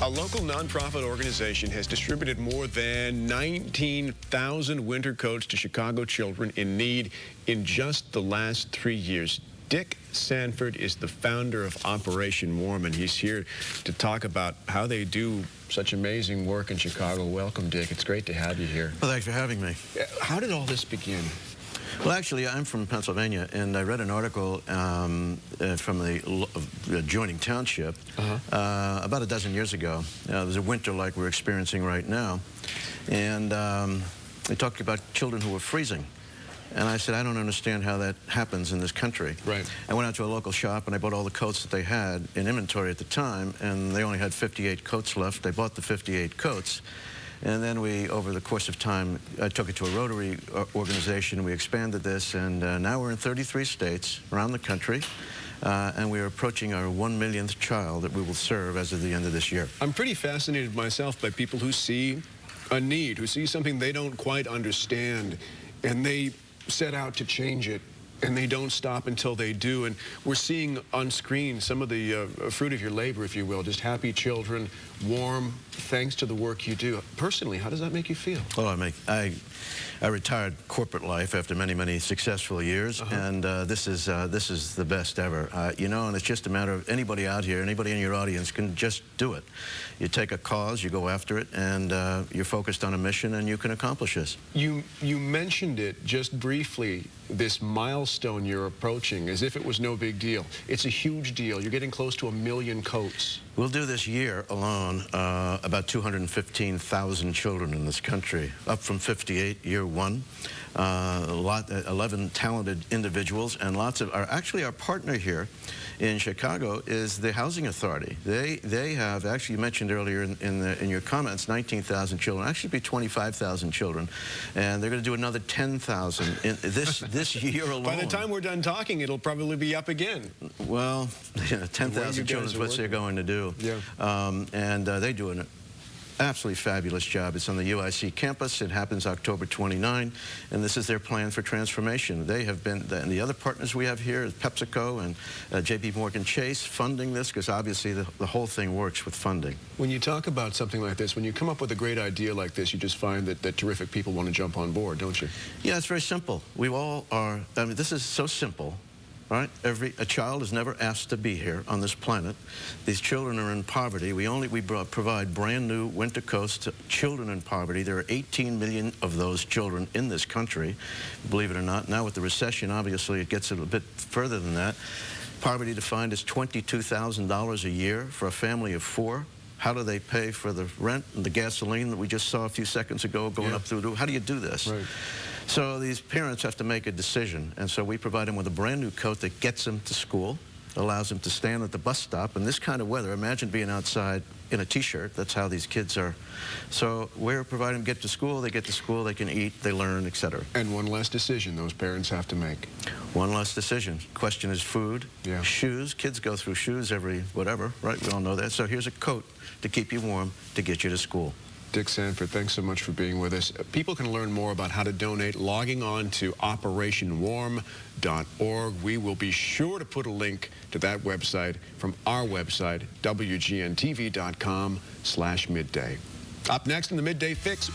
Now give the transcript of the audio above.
A local nonprofit organization has distributed more than 19,000 winter coats to Chicago children in need in just the last 3 years. Dick Sanford is the founder of Operation Warm, and he's here to talk about how they do such amazing work in Chicago. Welcome, Dick. It's great to have you here. Well, thanks for having me. How did all this begin? Well, actually, I'm from Pennsylvania, and I read an article from the adjoining township about a dozen years ago. There's a winter like we're experiencing right now, and they talked about children who were freezing. And I said, I don't understand how that happens in this country. Right. I went out to a local shop and I bought all the coats that they had in inventory at the time, and they only had 58 coats left. I bought the 58 coats. And then we, over the course of time, I took it to a Rotary organization. We expanded this, and now we're in 33 states around the country. And we are approaching our 1 millionth child that we will serve as of the end of this year. I'm pretty fascinated myself by people who see a need, who see something they don't quite understand, and they set out to change it, and they don't stop until they do. And we're seeing on screen some of the fruit of your labor, if you will, just happy children, warm, thanks to the work you do. Personally, how does that make you feel? Well, I retired corporate life after many, many successful years, and this is the best ever. You know, and it's just a matter of anybody out here, anybody in your audience can just do it. You take a cause, you go after it, and you're focused on a mission, and you can accomplish this. You mentioned it just briefly, this milestone you're approaching, as if it was no big deal. It's a huge deal. You're getting close to 1 million coats. We'll do this year alone about 215,000 children in this country, up from 58 year one. 11 talented individuals, and lots of actually our partner here in Chicago is the Housing Authority. They have, actually, you mentioned earlier in your comments, 19,000 children. Actually, be 25,000 children, and they're going to do another 10,000 in this year alone. By the time we're done talking, it'll probably be up again. Well, 10,000 children is what they're going to do. Yeah. And they do an absolutely fabulous job. It's on the UIC campus. It happens October 29, and this is their plan for transformation. They have been, and the other partners we have here is PepsiCo and JP Morgan Chase funding this, because obviously the whole thing works with funding. When you talk about something like this, when you come up with a great idea like this, you just find that terrific people want to jump on board, don't you? Yeah, it's very simple. We all are, I mean, this is so simple. Right? A child is never asked to be here on this planet. These children are in poverty. We provide brand new winter coats to children in poverty. There are 18 million of those children in this country, believe it or not. Now with the recession, obviously it gets a little bit further than that. Poverty defined as $22,000 a year for a family of 4. How do they pay for the rent and the gasoline that we just saw a few seconds ago going up through the roof? How do you do this? Right. So these parents have to make a decision, and so we provide them with a brand new coat that gets them to school, allows them to stand at the bus stop. In this kind of weather, imagine being outside in a t-shirt. That's how these kids are. So we're providing them get to school, they can eat, they learn, etc. And one less decision those parents have to make. One less decision. Question is food, shoes. Kids go through shoes every whatever, right? We all know that. So here's a coat to keep you warm, to get you to school. Dick Sanford, thanks so much for being with us. People can learn more about how to donate logging on to operationwarm.org. We will be sure to put a link to that website from our website, WGNTV.com/midday. Up next in the Midday Fix.